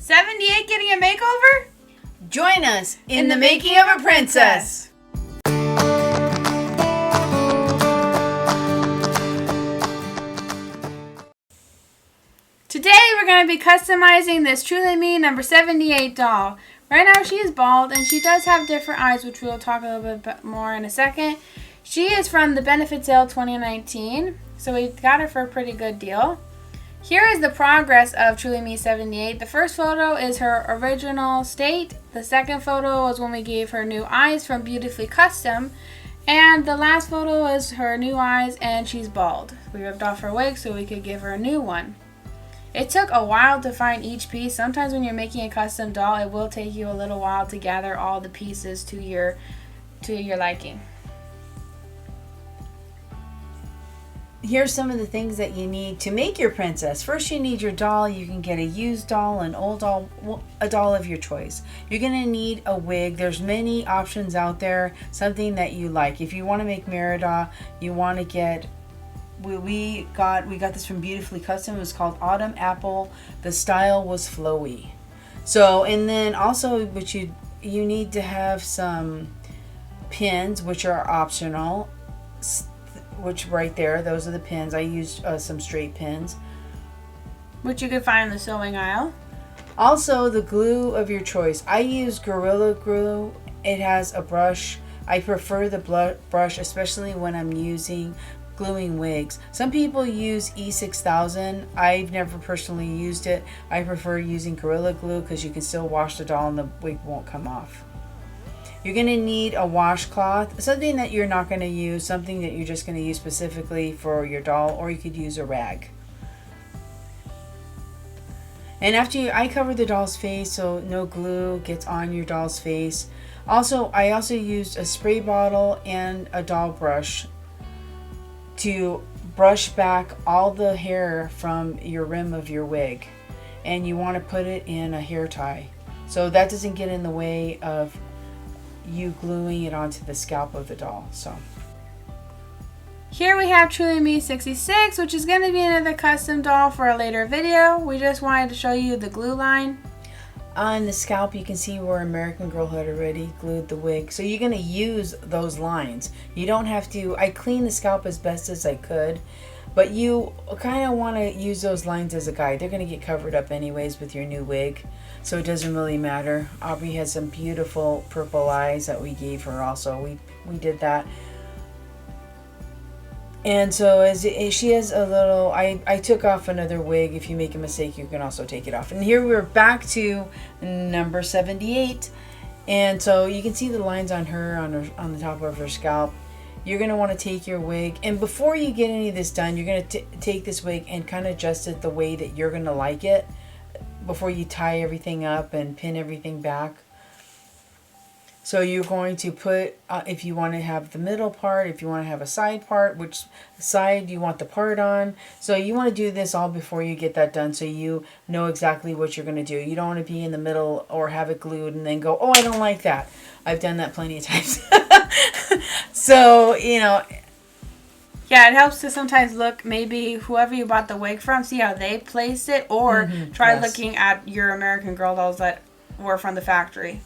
78 getting a makeover? Join us in the making of a princess. Today we're going to be customizing this Truly Me number 78 doll. Right now she is bald and she does have different eyes, which we'll talk a little bit more in a second. She is from the Benefit Sale 2019, so we got her for a pretty good deal. Here is the progress of Truly Me 78. The first photo is her original state. The second photo was when we gave her new eyes from Beautifully Custom. And the last photo is her new eyes and she's bald. We ripped off her wig so we could give her a new one. It took a while to find each piece. Sometimes when you're making a custom doll, it will take you a little while to gather all the pieces to your liking. Here's some of the things that you need to make your princess. First, you need your doll. You can get a used doll, an old doll, a doll of your choice. You're going to need a wig. There's many options out there, something that you like. If you want to make Merida, you want to get, we got this from Beautifully Custom. It was called Autumn Apple. The style was flowy. So, and then also what you need to have some pins, which are optional. Which right there, those are the pins. I used some straight pins, which you can find in the sewing aisle. Also, the glue of your choice. I use Gorilla Glue. It has a brush. I prefer the brush, especially when I'm gluing wigs. Some people use E6000. I've never personally used it. I prefer using Gorilla Glue because you can still wash the doll and the wig won't come off. You're going to need a washcloth, something that you're not going to use, something that you're just going to use specifically for your doll, or you could use a rag. And I cover the doll's face so no glue gets on your doll's face. I also used a spray bottle and a doll brush to brush back all the hair from your rim of your wig. And you want to put it in a hair tie so that doesn't get in the way of you gluing it onto the scalp of the doll. So here we have Truly Me 66, which is going to be another custom doll for a later video. We just wanted to show you the glue line. On the scalp you can see where American Girl had already glued the wig, so you're going to use those lines. You don't have to. I cleaned the scalp as best as I could, but you kind of want to use those lines as a guide. They're going to get covered up anyways with your new wig, so it doesn't really matter. Aubrey has some beautiful purple eyes that we gave her also. We did that. And so as she has a little, I took off another wig. If you make a mistake, you can also take it off. And here we're back to number 78. And so you can see the lines on on the top of her scalp. You're going to want to take your wig, and before you get any of this done, you're going to take this wig and kind of adjust it the way that you're going to like it before you tie everything up and pin everything back. So you're going to put, if you want to have the middle part, if you want to have a side part, which side you want the part on. So you want to do this all before you get that done so you know exactly what you're going to do. You don't want to be in the middle or have it glued and then go, oh, I don't like that. I've done that plenty of times. So, yeah, it helps to sometimes look, maybe whoever you bought the wig from, see how they placed it, or try looking at your American Girl dolls that were from the factory.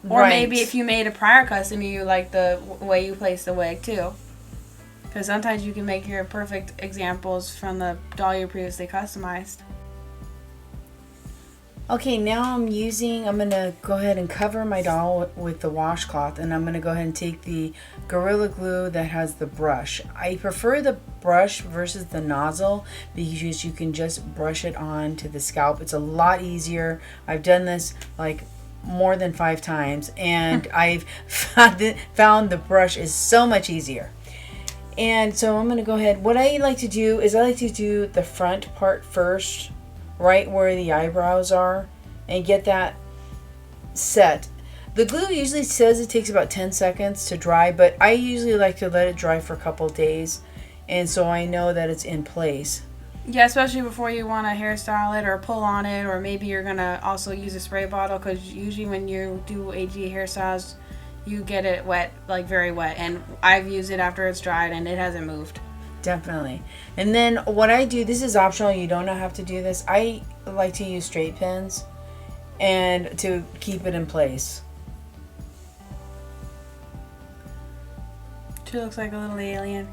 Or maybe if you made a prior custom, you like the way you place the wig too. Because sometimes you can make your perfect examples from the doll you previously customized. Okay, now I'm going to go ahead and cover my doll with the washcloth, and I'm going to go ahead and take the Gorilla Glue that has the brush. I prefer the brush versus the nozzle because you can just brush it on to the scalp. It's a lot easier. I've done this like more than 5 times, and I've found the brush is so much easier. And so I'm going to go ahead. What I like to do is I like to do the front part first, right where the eyebrows are, and get that set. The glue usually says it takes about 10 seconds to dry, but I usually like to let it dry for a couple days, and so I know that it's in place. Yeah, especially before you want to hairstyle it or pull on it, or maybe you're going to also use a spray bottle, because usually when you do AG hairstyles, you get it wet, like very wet, and I've used it after it's dried and it hasn't moved. Definitely. And then what I do, this is optional, you don't have to do this. I like to use straight pins, and to keep it in place. She looks like a little alien.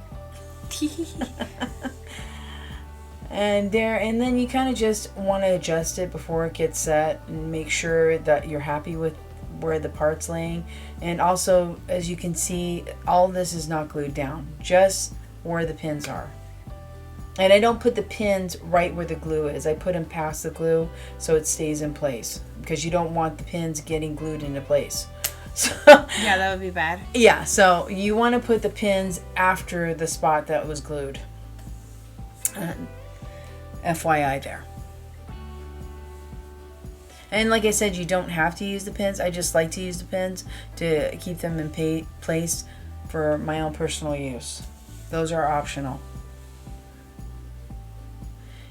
And then you kind of just want to adjust it before it gets set and make sure that you're happy with where the part's laying. And also, as you can see, all this is not glued down, just where the pins are. And I don't put the pins right where the glue is. I put them past the glue so it stays in place, because you don't want the pins getting glued into place. So, yeah, that would be bad. Yeah, so you want to put the pins after the spot that was glued. FYI there. And like I said, you don't have to use the pins. I just like to use the pins to keep them in place for my own personal use. Those are optional.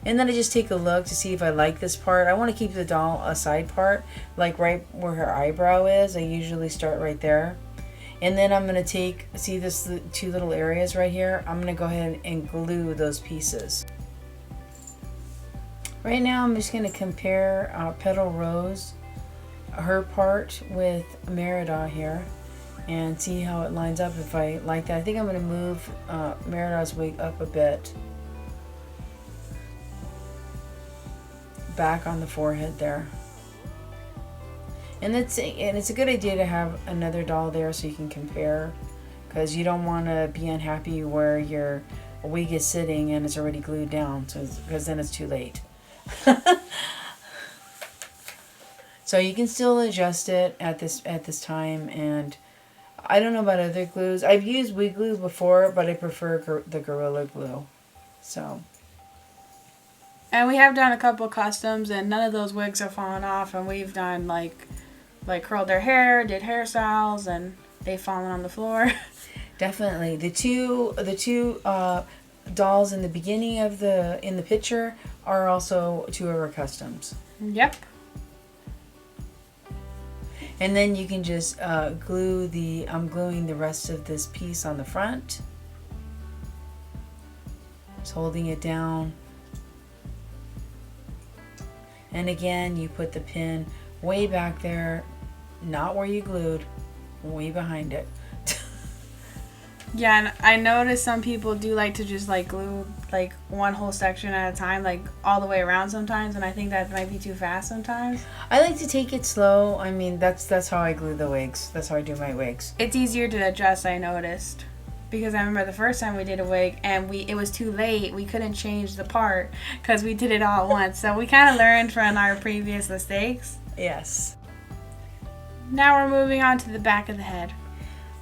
And then I just take a look to see if I like this part. I want to keep the doll a side part, like right where her eyebrow is. I usually start right there. And then I'm going to take, see this two little areas right here? I'm going to go ahead and glue those pieces. Right now I'm just going to compare Petal Rose, her part, with Merida here, and see how it lines up if I like that. I think I'm going to move Merida's wig up a bit. Back on the forehead there. And it's a good idea to have another doll there so you can compare, because you don't want to be unhappy where your wig is sitting and it's already glued down, so because then it's too late. So you can still adjust it at this time. And I don't know about other glues. I've used wig glue before, but I prefer the Gorilla Glue. So. And we have done a couple customs, and none of those wigs have fallen off. And we've done like curled their hair, did hairstyles, and they've fallen on the floor. Definitely, the two dolls in the beginning of in the picture are also two of our customs. Yep. And then you can just glue I'm gluing the rest of this piece on the front. Just holding it down. And again, you put the pin way back there, not where you glued, way behind it. Yeah, and I noticed some people do like to just like glue like one whole section at a time, like all the way around sometimes, and I think that might be too fast sometimes. I like to take it slow. I mean, that's how I glue the wigs. That's how I do my wigs. It's easier to adjust, I noticed. Because I remember the first time we did a wig and it was too late. We couldn't change the part because we did it all at once. So we kind of learned from our previous mistakes. Yes. Now we're moving on to the back of the head.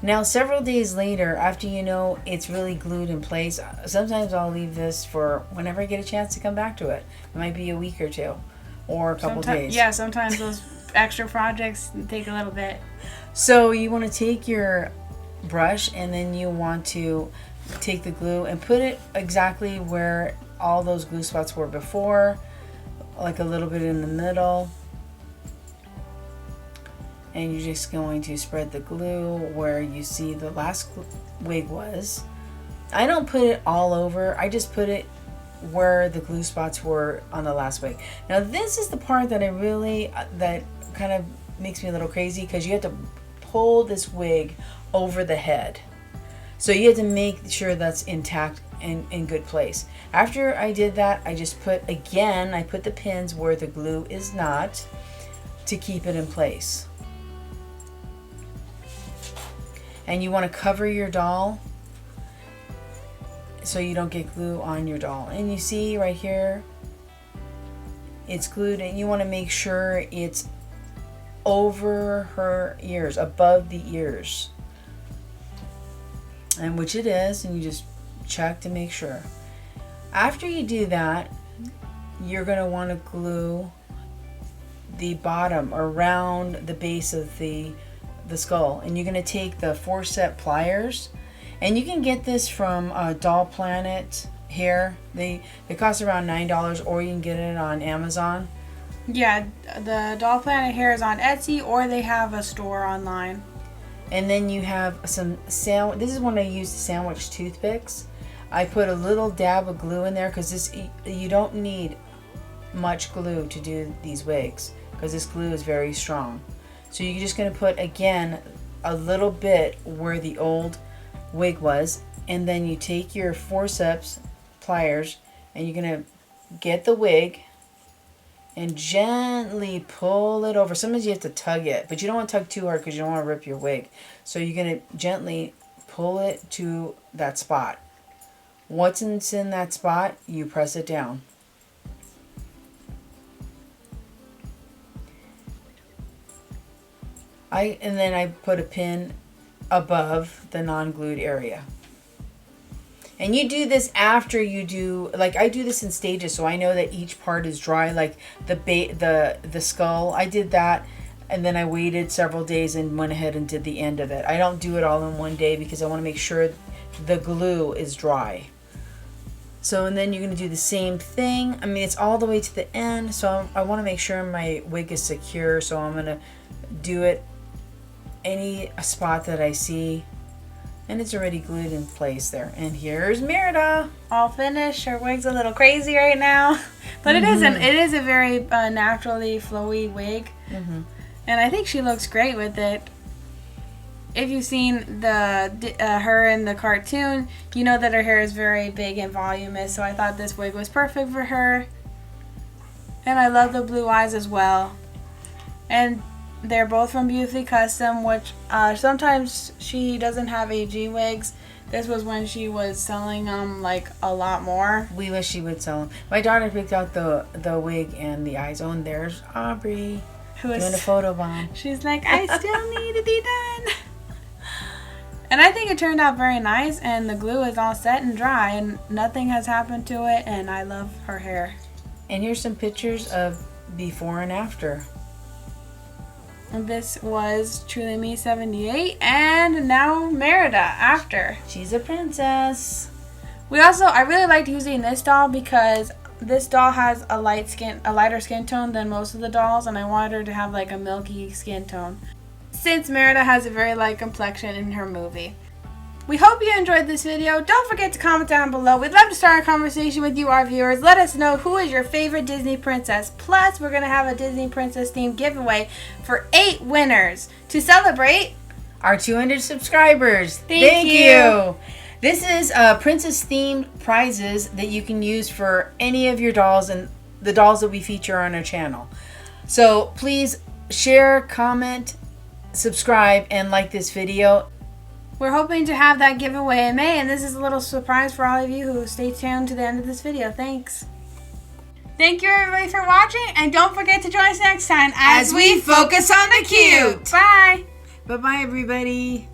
Now, several days later, after you know it's really glued in place, sometimes I'll leave this for whenever I get a chance to come back to it. It might be a week or two or a couple days. Yeah, sometimes those extra projects take a little bit. So you want to take your brush, and then you want to take the glue and put it exactly where all those glue spots were before, like a little bit in the middle. And you're just going to spread the glue where you see the last wig was. I don't put it all over, I just put it where the glue spots were on the last wig. Now this is the part that that kind of makes me a little crazy, because you have to pull this wig over the head. So you have to make sure that's intact and in good place. After I did that, I just put the pins where the glue is not, to keep it in place. And you want to cover your doll so you don't get glue on your doll. And you see right here, it's glued, and you want to make sure it's over her ears, above the ears. And which it is, and you just check to make sure. After you do that, you're going to want to glue the bottom around the base of the skull. And you're going to take the 4-set pliers, and you can get this from Doll Planet here. They cost around $9, or you can get it on Amazon. Yeah, the Doll Planet hair is on Etsy, or they have a store online. And then you have some this is when I use the sandwich toothpicks. I put a little dab of glue in there, because you don't need much glue to do these wigs, because this glue is very strong. So you're just going to put, again, a little bit where the old wig was, and then you take your forceps pliers and you're going to get the wig and gently pull it over. Sometimes you have to tug it, but you don't want to tug too hard because you don't want to rip your wig. So you're going to gently pull it to that spot. Once it's in that spot, you press it down. And then I put a pin above the non-glued area. And you do this after you do, like I do this in stages, so I know that each part is dry. Like the skull, I did that, and then I waited several days and went ahead and did the end of it. I don't do it all in one day because I want to make sure the glue is dry. So, and then you're going to do the same thing. I mean, it's all the way to the end, so I want to make sure my wig is secure, so I'm going to do it any spot that I see, and it's already glued in place there. And here's Merida, all finished. Her wig's a little crazy right now, but it is a very naturally flowy wig, and I think she looks great with it. If you've seen the her in the cartoon, you know that her hair is very big and voluminous, so I thought this wig was perfect for her. And I love the blue eyes as well. And they're both from Beautifully Custom, which sometimes she doesn't have AG wigs. This was when she was selling them like a lot more. We wish she would sell them. My daughter picked out the wig and the eyes. Oh, and there's Aubrey doing a photo bomb. She's like, I still need to be done. And I think it turned out very nice, and the glue is all set and dry, and nothing has happened to it, and I love her hair. And here's some pictures of before and after. This was Truly Me 78, and now Merida after. She's a princess. I really liked using this doll because this doll has a lighter skin tone than most of the dolls, and I wanted her to have like a milky skin tone, since Merida has a very light complexion in her movie. We hope you enjoyed this video. Don't forget to comment down below. We'd love to start a conversation with you, our viewers. Let us know who is your favorite Disney princess. Plus, we're going to have a Disney princess themed giveaway for 8 winners to celebrate our 200 subscribers. Thank you. This is princess themed prizes that you can use for any of your dolls and the dolls that we feature on our channel. So please share, comment, subscribe, and like this video. We're hoping to have that giveaway in May, and this is a little surprise for all of you who stay tuned to the end of this video. Thanks. Thank you everybody for watching, and don't forget to join us next time as we focus on the cute. Bye. Bye-bye, everybody.